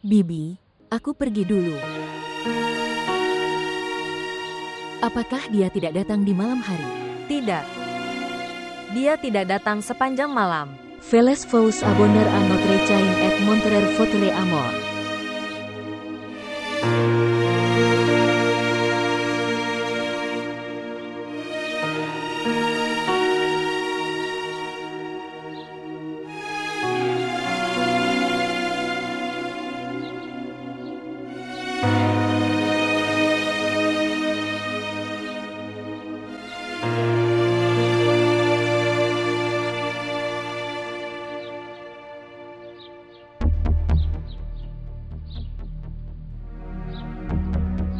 Bibi, aku pergi dulu. Apakah dia tidak datang di malam hari? Tidak. Dia tidak datang sepanjang malam. Veles vous abonner à notre chaîne et montrer votre amour.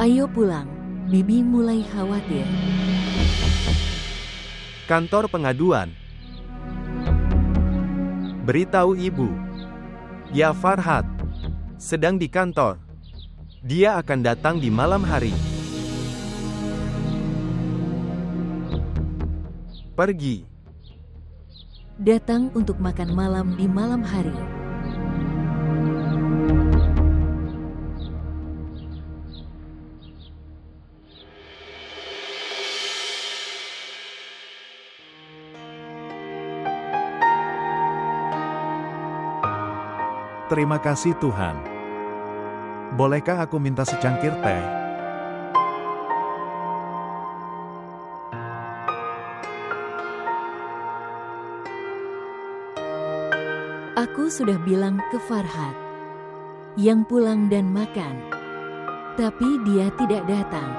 Ayo pulang, Bibi mulai khawatir. Kantor pengaduan. Beritahu ibu. Ya Farhat. Sedang di kantor. Dia akan datang di malam hari. Pergi. Datang untuk makan malam di malam hari. Terima kasih Tuhan. Bolehkah aku minta secangkir teh? Aku sudah bilang ke Farhat yang pulang dan makan, tapi dia tidak datang.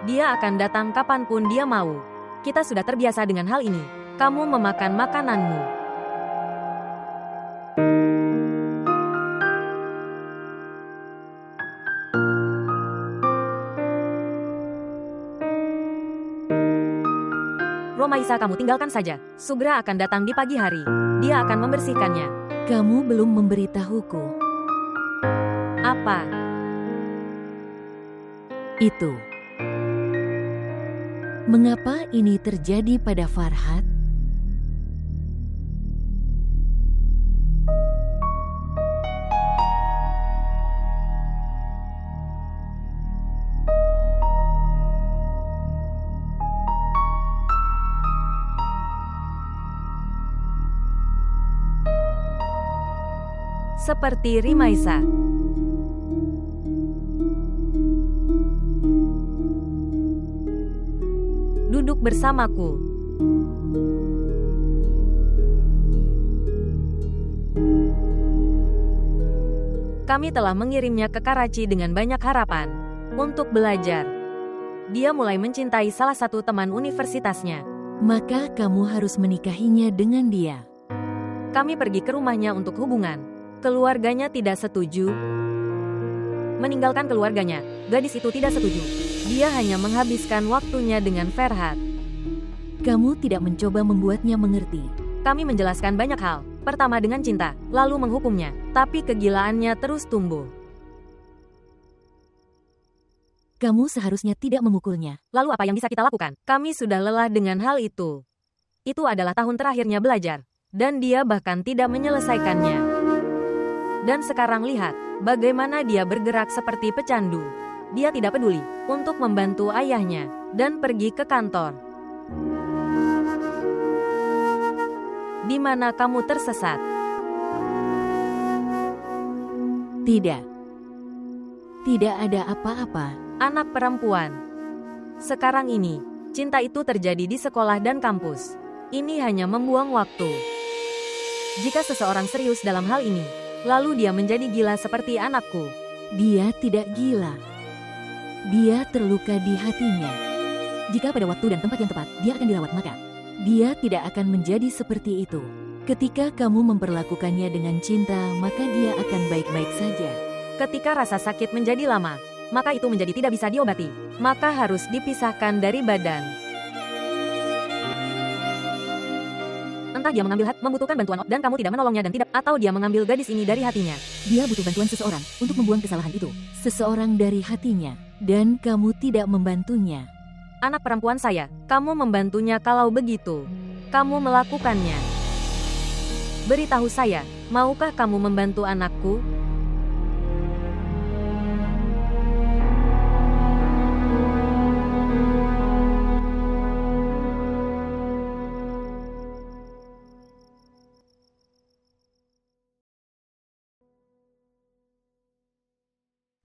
Dia akan datang kapanpun dia mau. Kita sudah terbiasa dengan hal ini. Kamu memakan makananmu. Romaisa, kamu tinggalkan saja. Sugra akan datang di pagi hari. Dia akan membersihkannya. Kamu belum memberitahuku. Apa? Itu. Mengapa ini terjadi pada Farhat? Seperti Rimaisa. Duduk bersamaku. Kami telah mengirimnya ke Karachi dengan banyak harapan untuk belajar. Dia mulai mencintai salah satu teman universitasnya. Maka kamu harus menikahinya dengan dia. Kami pergi ke rumahnya untuk hubungan. Keluarganya tidak setuju. Meninggalkan keluarganya, gadis itu tidak setuju. Dia hanya menghabiskan waktunya dengan Farhat. Kamu tidak mencoba membuatnya mengerti. Kami menjelaskan banyak hal. Pertama dengan cinta, lalu menghukumnya. Tapi kegilaannya terus tumbuh. Kamu seharusnya tidak memukulnya. Lalu apa yang bisa kita lakukan? Kami sudah lelah dengan hal itu. Itu adalah tahun terakhirnya belajar. Dan dia bahkan tidak menyelesaikannya. Dan sekarang lihat, bagaimana dia bergerak seperti pecandu. Dia tidak peduli untuk membantu ayahnya dan pergi ke kantor. Di mana kamu tersesat? Tidak. Tidak ada apa-apa. Anak perempuan. Sekarang ini, cinta itu terjadi di sekolah dan kampus. Ini hanya membuang waktu. Jika seseorang serius dalam hal ini, lalu dia menjadi gila seperti anakku. Dia tidak gila. Dia terluka di hatinya. Jika pada waktu dan tempat yang tepat, dia akan dirawat, maka dia tidak akan menjadi seperti itu. Ketika kamu memperlakukannya dengan cinta, maka dia akan baik-baik saja. Ketika rasa sakit menjadi lama, maka itu menjadi tidak bisa diobati. Maka harus dipisahkan dari badan. Entah dia mengambil membutuhkan bantuan dan kamu tidak menolongnya dan tidak, atau dia mengambil gadis ini dari hatinya. Dia butuh bantuan seseorang untuk membuang kesalahan itu. Seseorang dari hatinya, dan kamu tidak membantunya. Anak perempuan saya, kamu membantunya kalau begitu. Kamu melakukannya. Beritahu saya, maukah kamu membantu anakku?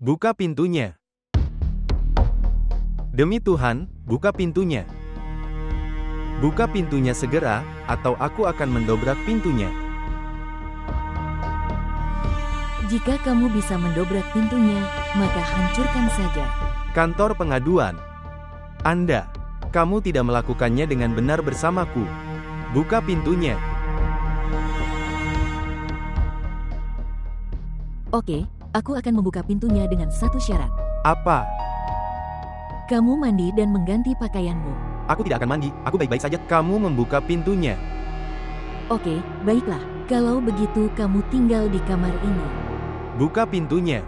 Buka pintunya. Demi Tuhan, buka pintunya. Buka pintunya segera, atau aku akan mendobrak pintunya. Jika kamu bisa mendobrak pintunya, maka hancurkan saja. Kantor pengaduan. Kamu tidak melakukannya dengan benar bersamaku. Buka pintunya. Oke, aku akan membuka pintunya dengan satu syarat. Apa? Kamu mandi dan mengganti pakaianmu. Aku tidak akan mandi, aku baik-baik saja. Kamu membuka pintunya. Oke, baiklah. Kalau begitu kamu tinggal di kamar ini. Buka pintunya.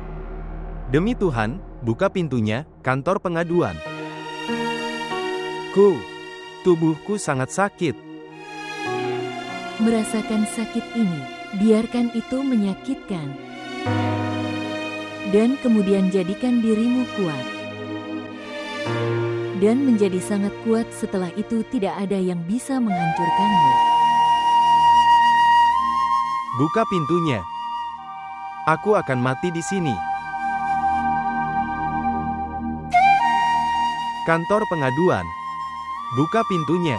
Demi Tuhan, buka pintunya, kantor pengaduan. Tubuhku sangat sakit. Merasakan sakit ini, biarkan itu menyakitkan. Dan kemudian jadikan dirimu kuat. Dan menjadi sangat kuat setelah itu tidak ada yang bisa menghancurkanmu. Buka pintunya. Aku akan mati di sini. Kantor pengaduan. Buka pintunya.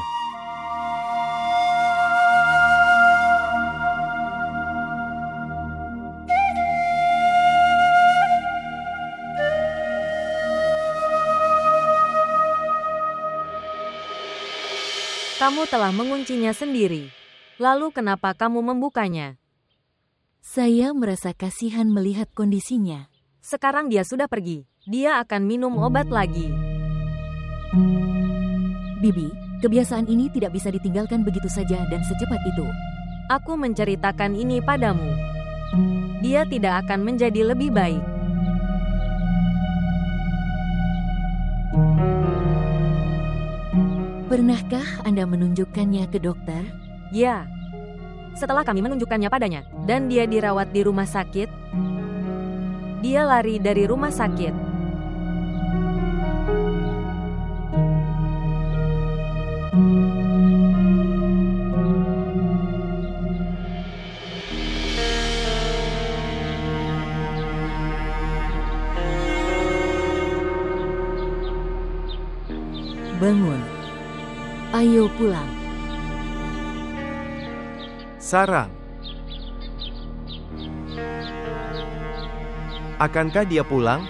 Kamu telah menguncinya sendiri. Lalu kenapa kamu membukanya? Saya merasa kasihan melihat kondisinya. Sekarang dia sudah pergi. Dia akan minum obat lagi. Bibi, kebiasaan ini tidak bisa ditinggalkan begitu saja dan secepat itu. Aku menceritakan ini padamu. Dia tidak akan menjadi lebih baik. Pernahkah Anda menunjukkannya ke dokter? Ya. Setelah kami menunjukkannya padanya, dan dia dirawat di rumah sakit, dia lari dari rumah sakit. Bangun. Ayo pulang. Sarang. Akankah dia pulang?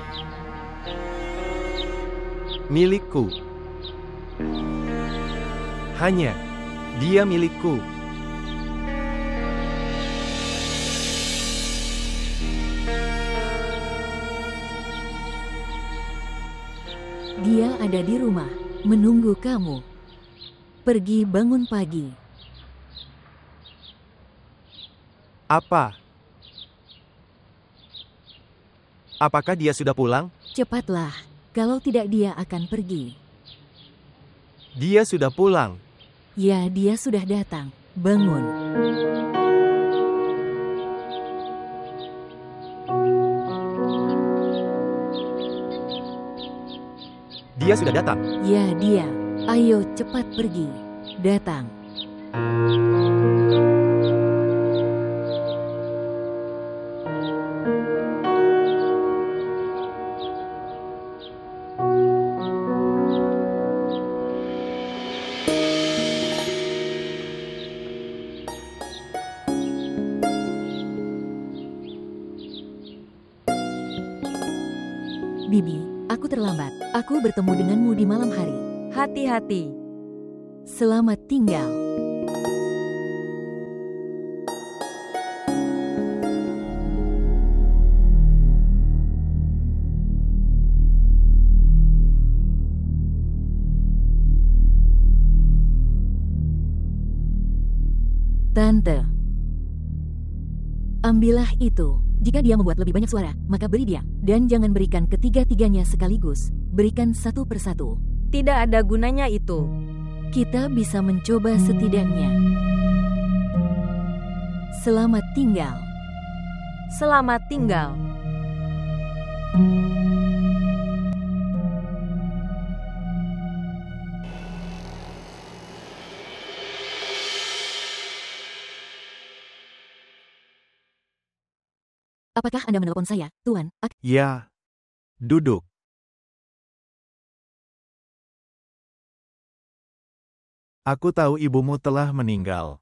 Milikku. Hanya dia milikku. Dia ada di rumah, menunggu kamu. Pergi bangun pagi. Apa? Apakah dia sudah pulang? Cepatlah, kalau tidak dia akan pergi. Dia sudah pulang. Ya, dia sudah datang. Bangun. Dia sudah datang. Ya, dia. Ayo cepat pergi. Datang. Bibi, aku terlambat. Aku bertemu denganmu di malam hari. Hati-hati. Selamat tinggal. Tante, ambillah itu. Jika dia membuat lebih banyak suara, maka beri dia. Dan jangan berikan ketiga-tiganya sekaligus. Berikan satu persatu. Tidak ada gunanya itu. Kita bisa mencoba setidaknya. Selamat tinggal. Selamat tinggal. Apakah Anda menelpon saya, Tuan? Ya, Duduk. Aku tahu ibumu telah meninggal.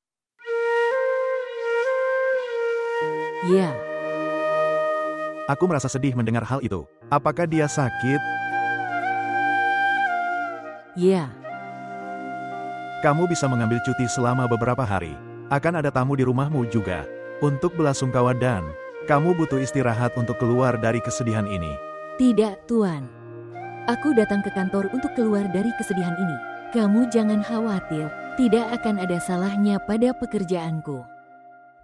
Ya, Aku merasa sedih mendengar hal itu. Apakah dia sakit? ya, Kamu bisa mengambil cuti selama beberapa hari. Akan ada tamu di rumahmu juga. Untuk belasungkawa dan kamu butuh istirahat untuk keluar dari kesedihan ini. tidak Tuan. Aku datang ke kantor untuk keluar dari kesedihan ini. Kamu jangan khawatir, tidak akan ada salahnya pada pekerjaanku.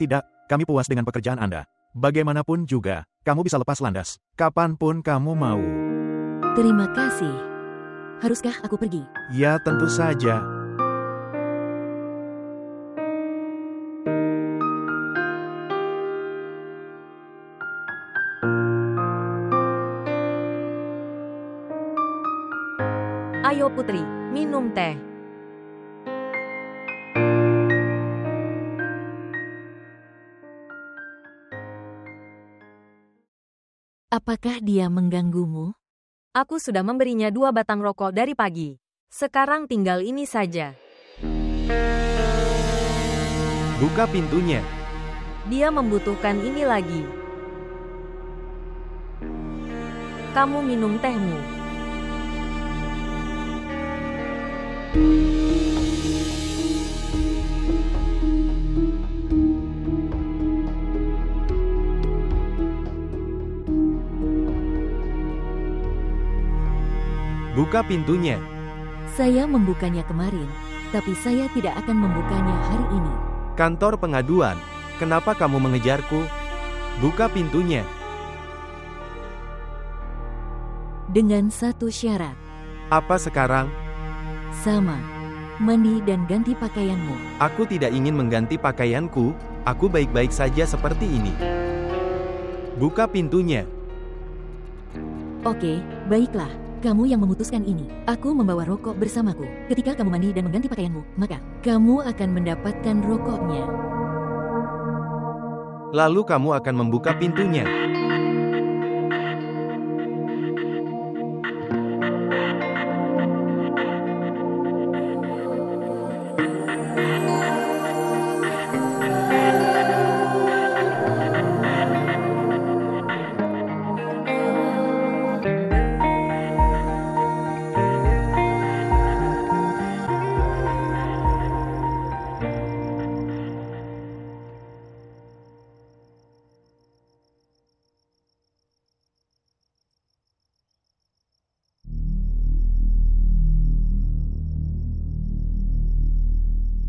Tidak, kami puas dengan pekerjaan Anda. Bagaimanapun juga, kamu bisa lepas landas. Kapanpun kamu mau. Terima kasih. Haruskah aku pergi? Ya, tentu saja. Ayo putri, minum teh. Apakah dia mengganggumu? Aku sudah memberinya 2 batang rokok dari pagi. Sekarang tinggal ini saja. Buka pintunya. Dia membutuhkan ini lagi. Kamu minum tehmu. Buka pintunya. Saya membukanya kemarin, tapi saya tidak akan membukanya hari ini. Kantor pengaduan. Kenapa kamu mengejarku? Buka pintunya. Dengan satu syarat, Apa sekarang? sama. Mandi dan ganti pakaianmu. Aku tidak ingin mengganti pakaianku. Aku baik-baik saja seperti ini. Buka pintunya. Oke, baiklah. Kamu yang memutuskan ini. Aku membawa rokok bersamaku. Ketika kamu mandi dan mengganti pakaianmu, maka kamu akan mendapatkan rokoknya. Lalu kamu akan membuka pintunya.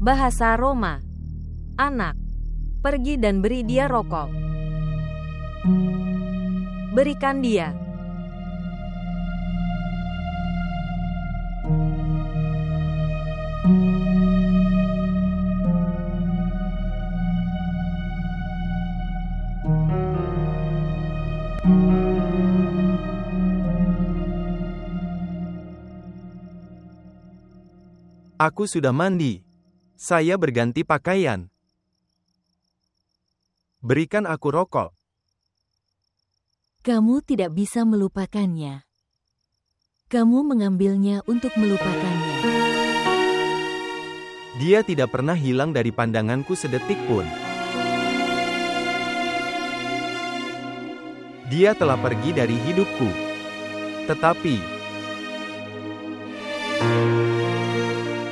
Bahasa Roma. Anak, pergi dan beri dia rokok. Berikan dia. Aku sudah mandi. Saya berganti pakaian. Berikan aku rokok. Kamu tidak bisa melupakannya. Kamu mengambilnya untuk melupakannya. Dia tidak pernah hilang dari pandanganku sedetik pun. Dia telah pergi dari hidupku. Tetapi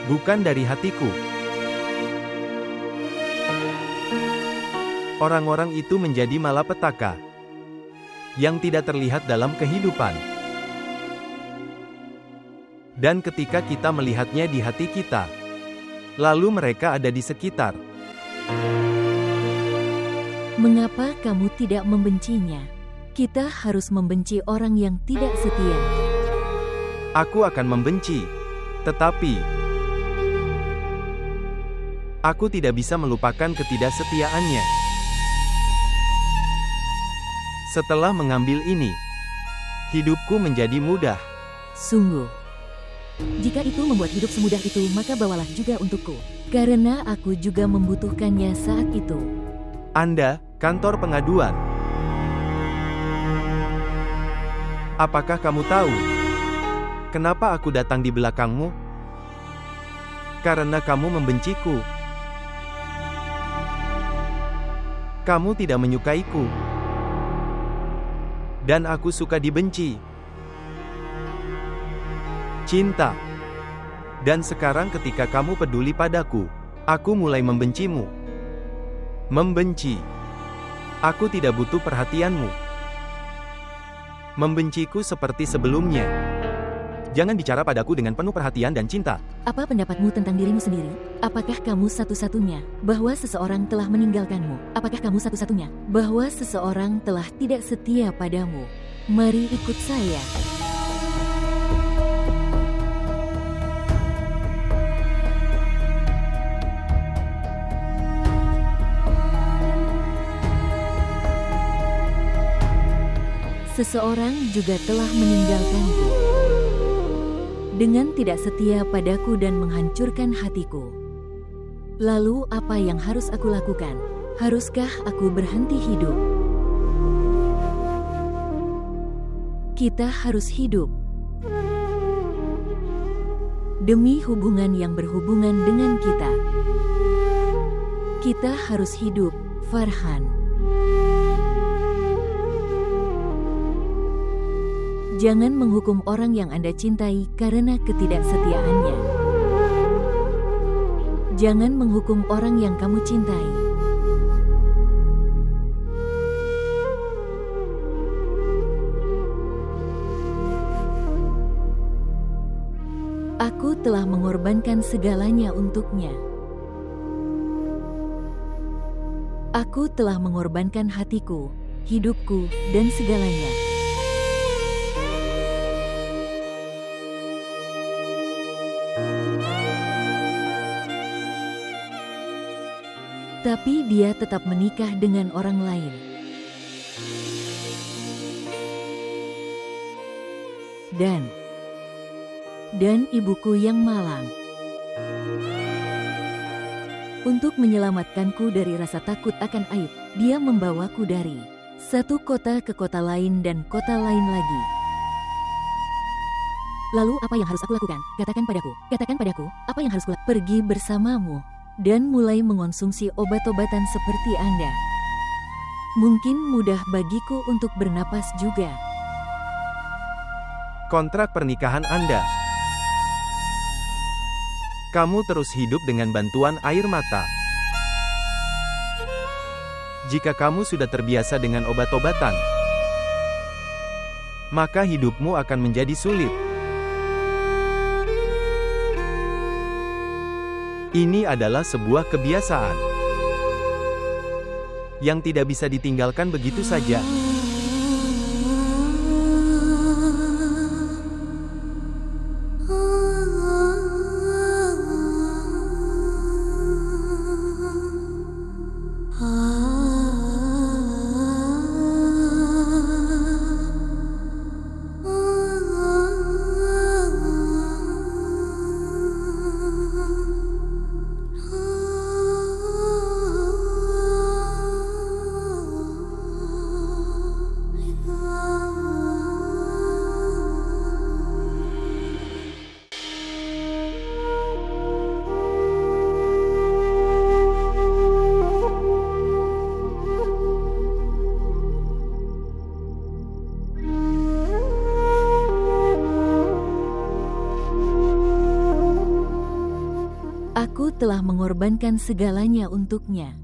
bukan dari hatiku. Orang-orang itu menjadi malapetaka yang tidak terlihat dalam kehidupan. Dan ketika kita melihatnya di hati kita, lalu mereka ada di sekitar. Mengapa kamu tidak membencinya? Kita harus membenci orang yang tidak setia. Aku akan membenci, tetapi aku tidak bisa melupakan ketidaksetiaannya. Setelah mengambil ini, hidupku menjadi mudah. Sungguh. Jika itu membuat hidup semudah itu, maka bawalah juga untukku. Karena aku juga membutuhkannya saat itu. Anda, kantor pengaduan. Apakah kamu tahu kenapa aku datang di belakangmu? Karena kamu membenciku. Kamu tidak menyukaiku. Dan aku suka dibenci. Cinta. Dan sekarang ketika kamu peduli padaku, aku mulai membencimu. Membenci. Aku tidak butuh perhatianmu. Membenciku seperti sebelumnya. Jangan bicara padaku dengan penuh perhatian dan cinta. Apa pendapatmu tentang dirimu sendiri? Apakah kamu satu-satunya bahwa seseorang telah meninggalkanmu? Apakah kamu satu-satunya bahwa seseorang telah tidak setia padamu? Mari ikut saya. Seseorang juga telah meninggalkanku dengan tidak setia padaku dan menghancurkan hatiku. Lalu apa yang harus aku lakukan? Haruskah aku berhenti hidup? Kita harus hidup demi hubungan yang berhubungan dengan kita. Kita harus hidup, Farhan. Jangan menghukum orang yang Anda cintai karena ketidaksetiaannya. Jangan menghukum orang yang kamu cintai. Aku telah mengorbankan segalanya untuknya. Aku telah mengorbankan hatiku, hidupku, dan segalanya. Tapi dia tetap menikah dengan orang lain. Dan ibuku yang malang. Untuk menyelamatkanku dari rasa takut akan aib, dia membawaku dari satu kota ke kota lain dan kota lain lagi. Lalu apa yang harus aku lakukan? Katakan padaku, apa yang harus kulakukan? Pergi bersamamu dan mulai mengonsumsi obat-obatan seperti Anda. Mungkin mudah bagiku untuk bernapas juga. Kontrak pernikahan Anda. Kamu terus hidup dengan bantuan air mata. Jika kamu sudah terbiasa dengan obat-obatan, maka hidupmu akan menjadi sulit. Ini adalah sebuah kebiasaan yang tidak bisa ditinggalkan begitu saja. Aku telah mengorbankan segalanya untuknya.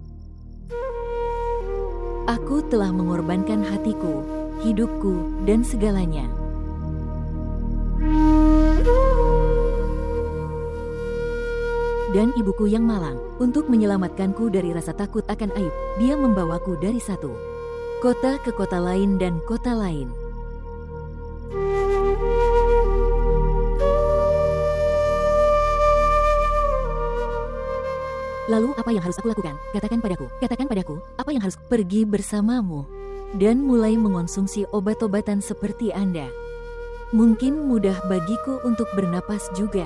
Aku telah mengorbankan hatiku, hidupku, dan segalanya. Dan ibuku yang malang, untuk menyelamatkanku dari rasa takut akan aib, dia membawaku dari satu kota ke kota lain dan kota lain. Lalu apa yang harus aku lakukan? Katakan padaku, apa yang harus pergi bersamamu dan mulai mengonsumsi obat-obatan seperti Anda. Mungkin mudah bagiku untuk bernapas juga.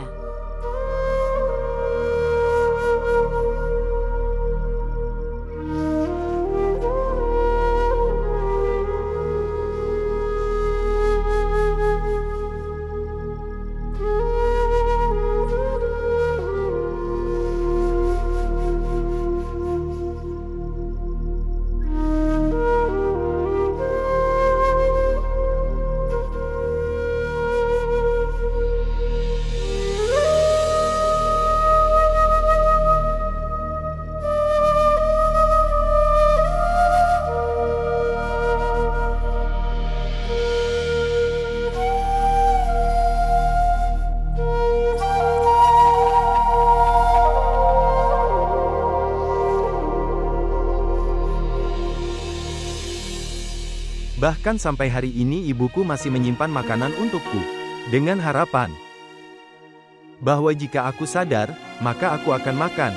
Bahkan sampai hari ini ibuku masih menyimpan makanan untukku. Dengan harapan bahwa jika aku sadar, maka aku akan makan.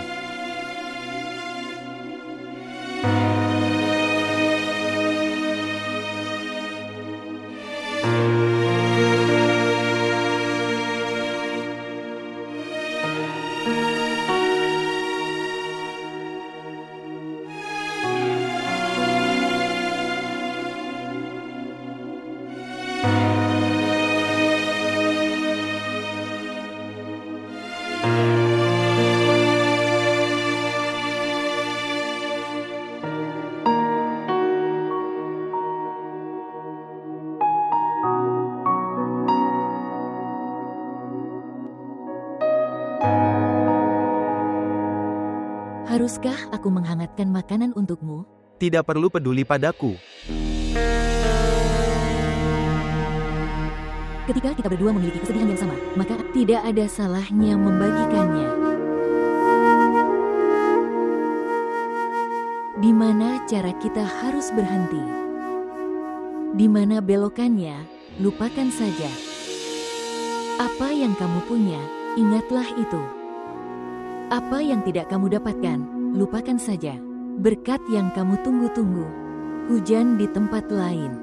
Haruskah aku menghangatkan makanan untukmu? Tidak perlu peduli padaku. Ketika kita berdua memiliki kesedihan yang sama, maka tidak ada salahnya membagikannya. Di mana cara kita harus berhenti? Di mana belokannya, lupakan saja. Apa yang kamu punya, ingatlah itu. Apa yang tidak kamu dapatkan, lupakan saja. Berkat yang kamu tunggu-tunggu, hujan di tempat lain.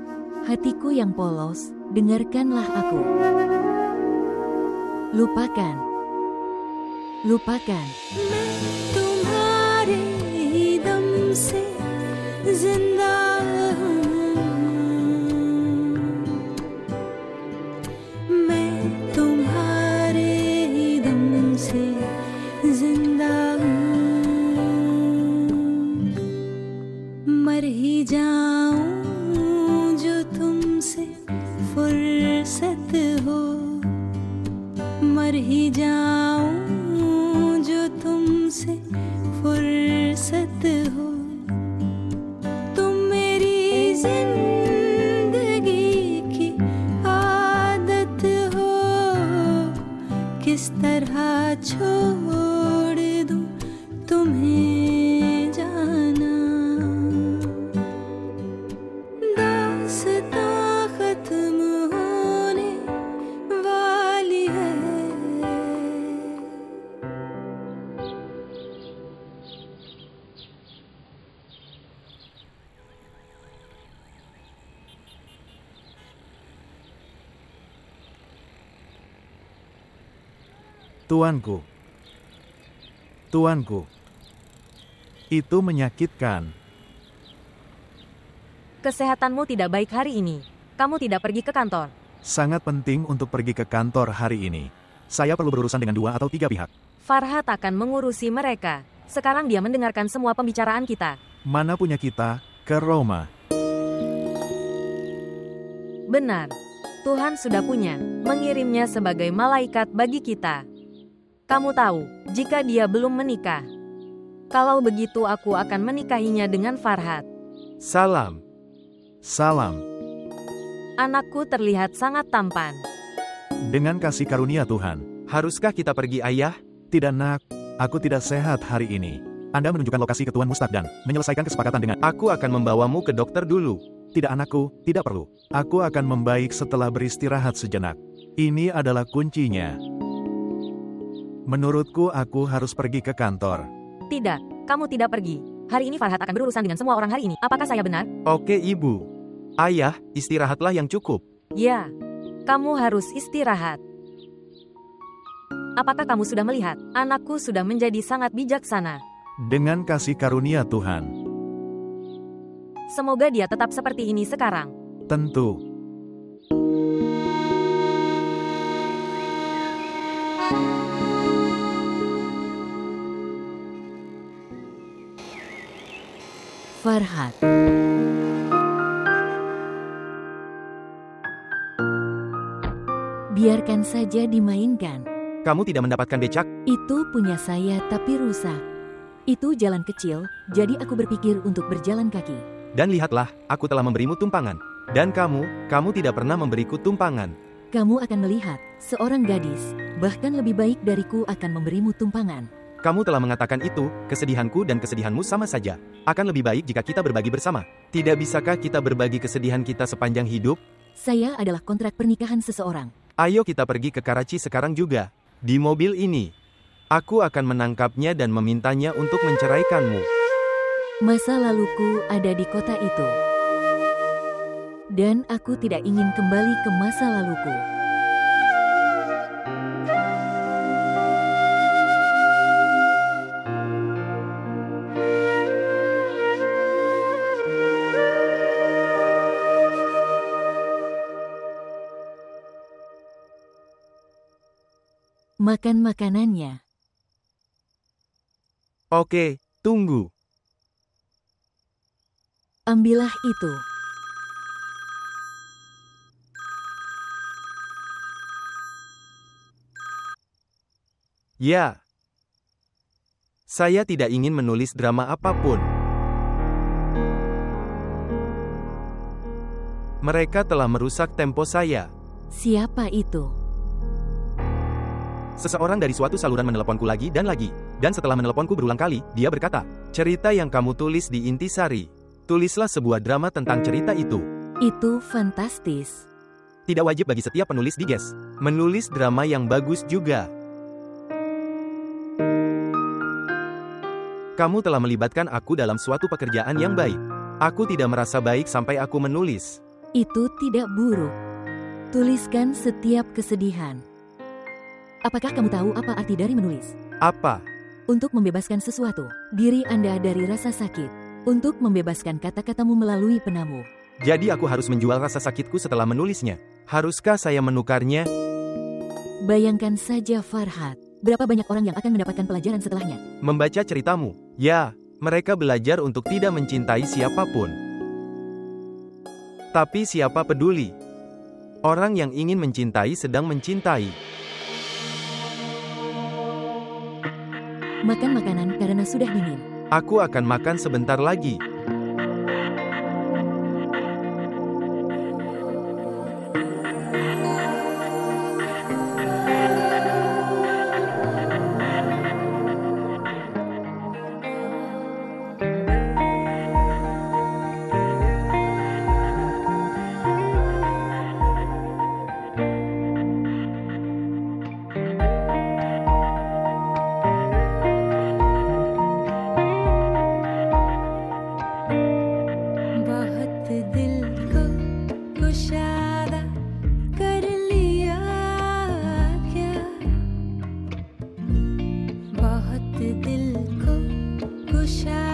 Hatiku yang polos, dengarkanlah aku. Lupakan. Lupakan. तुम्हारे दम से जिंदा मैं तुम्हारे दम से जिंदा मर ही जाऊं जो तुमसे फुर्सत हो मर ही जाऊं जो तुमसे फुर्सत हो तुम मेरी जिंदगी की आदत हो किस तरह छोड़ दूं तुम्हें जाना दास्तां खत्म होने वाली है Tuanku. Tuanku. Itu menyakitkan. Kesehatanmu tidak baik hari ini. Kamu tidak pergi ke kantor. Sangat penting untuk pergi ke kantor hari ini. Saya perlu berurusan dengan 2 atau 3 pihak. Farhat akan mengurusi mereka. Sekarang dia mendengarkan semua pembicaraan kita. Mana punya kita ke Roma? Benar. Tuhan sudah punya, mengirimnya sebagai malaikat bagi kita. Kamu tahu, jika dia belum menikah. Kalau begitu aku akan menikahinya dengan Farhat. Salam. Salam. Anakku terlihat sangat tampan. Dengan kasih karunia Tuhan. Haruskah kita pergi, Ayah? Tidak, Nak. Aku tidak sehat hari ini. Anda menunjukkan lokasi ke Tuan Mustaq dan menyelesaikan kesepakatan dengan... Aku akan membawamu ke dokter dulu. Tidak, anakku. Tidak perlu. Aku akan membaik setelah beristirahat sejenak. Ini adalah kuncinya. Menurutku aku harus pergi ke kantor. Tidak, kamu tidak pergi. Hari ini Farhat akan berurusan dengan semua orang hari ini. Apakah saya benar? Oke, Ibu. Ayah, istirahatlah yang cukup. Ya, kamu harus istirahat. Apakah kamu sudah melihat? Anakku sudah menjadi sangat bijaksana. Dengan kasih karunia Tuhan. Semoga dia tetap seperti ini sekarang. Tentu. Farhat. Biarkan saja dimainkan. Kamu tidak mendapatkan becak? Itu punya saya tapi rusak. Itu jalan kecil, jadi aku berpikir untuk berjalan kaki. Dan lihatlah, aku telah memberimu tumpangan. Dan kamu tidak pernah memberiku tumpangan. Kamu akan melihat, seorang gadis, bahkan lebih baik dariku akan memberimu tumpangan. Kamu telah mengatakan itu, kesedihanku dan kesedihanmu sama saja. Akan lebih baik jika kita berbagi bersama. Tidak bisakah kita berbagi kesedihan kita sepanjang hidup? Saya adalah kontrak pernikahan seseorang. Ayo kita pergi ke Karachi sekarang juga. Di mobil ini. Aku akan menangkapnya dan memintanya untuk menceraikanmu. Masa laluku ada di kota itu. Dan aku tidak ingin kembali ke masa laluku. Makan makanannya. Oke, tunggu. Ambillah itu. Ya. Saya tidak ingin menulis drama apapun. Mereka telah merusak tempo saya. Siapa itu? Seseorang dari suatu saluran meneleponku lagi dan lagi. Dan setelah meneleponku berulang kali, dia berkata, cerita yang kamu tulis di Intisari. Tulislah sebuah drama tentang cerita itu. Itu fantastis. Tidak wajib bagi setiap penulis di GES. Menulis drama yang bagus juga. Kamu telah melibatkan aku dalam suatu pekerjaan yang baik. Aku tidak merasa baik sampai aku menulis. Itu tidak buruk. Tuliskan setiap kesedihan. Apakah kamu tahu apa arti dari menulis? Apa? Untuk membebaskan sesuatu, diri Anda dari rasa sakit. Untuk membebaskan kata-katamu melalui penamu. Jadi aku harus menjual rasa sakitku setelah menulisnya. Haruskah saya menukarnya? Bayangkan saja Farhad, berapa banyak orang yang akan mendapatkan pelajaran setelahnya. Membaca ceritamu. Ya, mereka belajar untuk tidak mencintai siapapun. Tapi siapa peduli? Orang yang ingin mencintai sedang mencintai. Makan makanan karena sudah dingin. Aku akan makan sebentar lagi.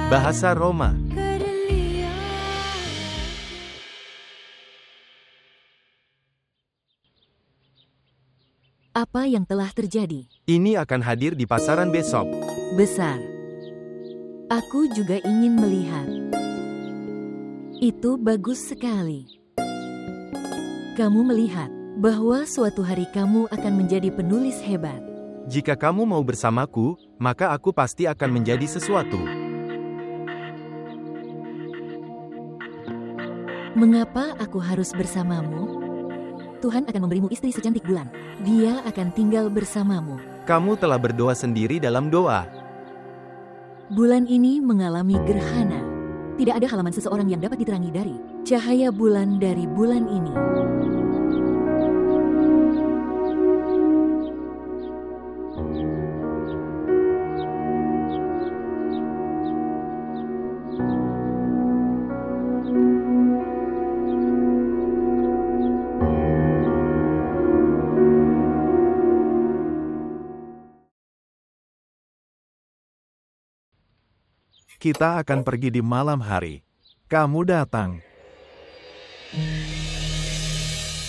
Bahasa Roma. Apa yang telah terjadi? Ini akan hadir di pasaran besok. Besar. Aku juga ingin melihat. Itu bagus sekali. Kamu melihat bahwa suatu hari kamu akan menjadi penulis hebat. Jika kamu mau bersamaku, maka aku pasti akan menjadi sesuatu. Mengapa aku harus bersamamu? Tuhan akan memberimu istri secantik bulan. Dia akan tinggal bersamamu. Kamu telah berdoa sendiri dalam doa. Bulan ini mengalami gerhana. Tidak ada halaman seseorang yang dapat diterangi dari cahaya bulan dari bulan ini. Kita akan pergi di malam hari. Kamu datang.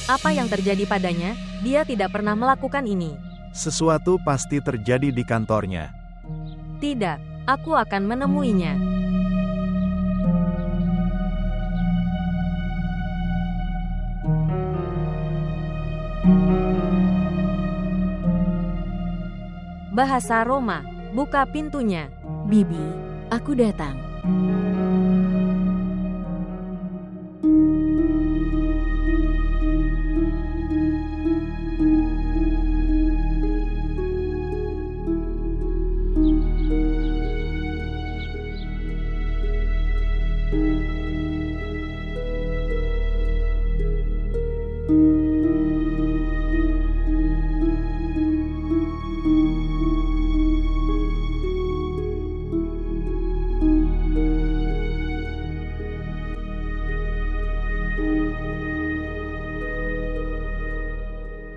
Apa yang terjadi padanya? Dia tidak pernah melakukan ini. Sesuatu pasti terjadi di kantornya. Tidak, aku akan menemuinya. Bahasa Roma, buka pintunya. Bibi, aku datang.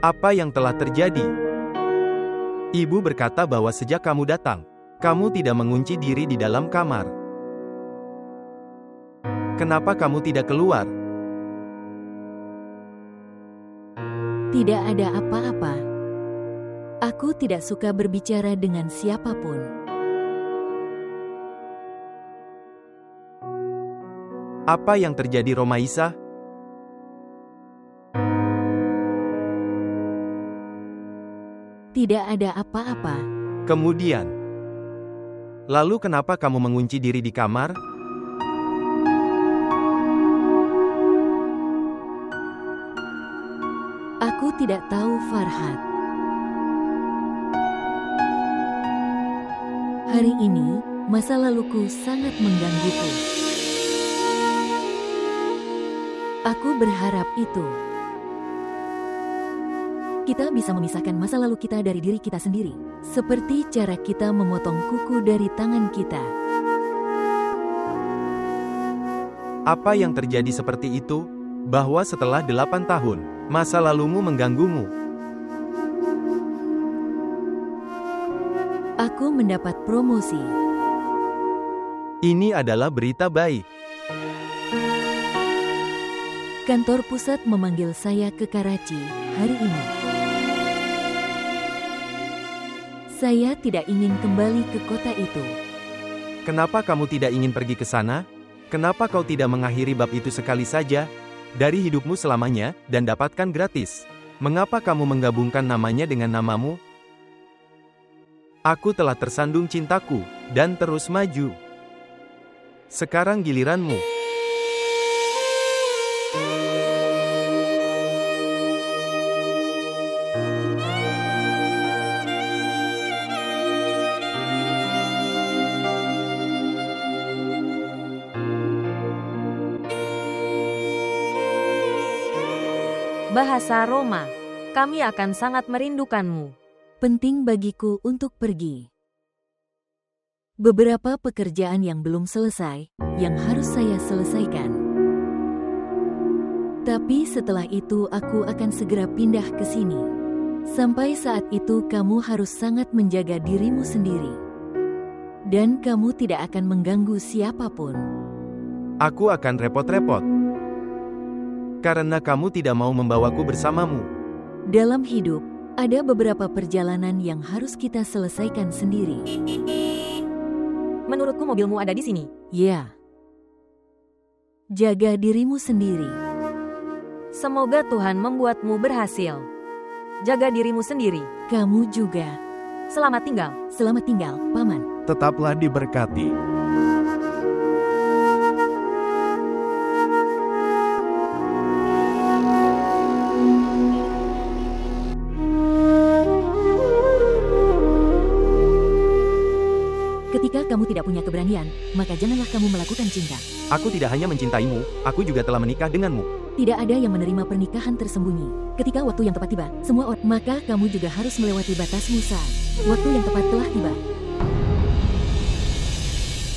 Apa yang telah terjadi? Ibu berkata bahwa sejak kamu datang, kamu tidak mengunci diri di dalam kamar. Kenapa kamu tidak keluar? Tidak ada apa-apa. Aku tidak suka berbicara dengan siapapun. Apa yang terjadi, Romaisa? Tidak ada apa-apa. Kemudian, lalu kenapa kamu mengunci diri di kamar? Aku tidak tahu, Farhad. Hari ini, masa laluku sangat menggangguku. Aku berharap itu. Kita bisa memisahkan masa lalu kita dari diri kita sendiri, seperti cara kita memotong kuku dari tangan kita. Apa yang terjadi seperti itu? Bahwa setelah 8 tahun, masa lalumu mengganggumu. Aku mendapat promosi. Ini adalah berita baik. Kantor pusat memanggil saya ke Karachi hari ini. Saya tidak ingin kembali ke kota itu. Kenapa kamu tidak ingin pergi ke sana? Kenapa kau tidak mengakhiri bab itu sekali saja dari hidupmu selamanya dan dapatkan gratis? Mengapa kamu menggabungkan namanya dengan namamu? Aku telah tersandung cintaku dan terus maju. Sekarang giliranmu. Bahasa Roma, kami akan sangat merindukanmu. Penting bagiku untuk pergi. Beberapa pekerjaan yang belum selesai, yang harus saya selesaikan. Tapi setelah itu aku akan segera pindah ke sini. Sampai saat itu kamu harus sangat menjaga dirimu sendiri. Dan kamu tidak akan mengganggu siapapun. Aku akan repot-repot. Karena kamu tidak mau membawaku bersamamu. Dalam hidup, ada beberapa perjalanan yang harus kita selesaikan sendiri. Menurutku mobilmu ada di sini. Ya. Jaga dirimu sendiri. Semoga Tuhan membuatmu berhasil. Jaga dirimu sendiri. Kamu juga. Selamat tinggal. Selamat tinggal, Paman. Tetaplah diberkati. Ketika kamu tidak punya keberanian, maka janganlah kamu melakukan cinta. Aku tidak hanya mencintaimu, aku juga telah menikah denganmu. Tidak ada yang menerima pernikahan tersembunyi. Ketika waktu yang tepat tiba, semua orang, maka kamu juga harus melewati batasmu saat waktu yang tepat telah tiba.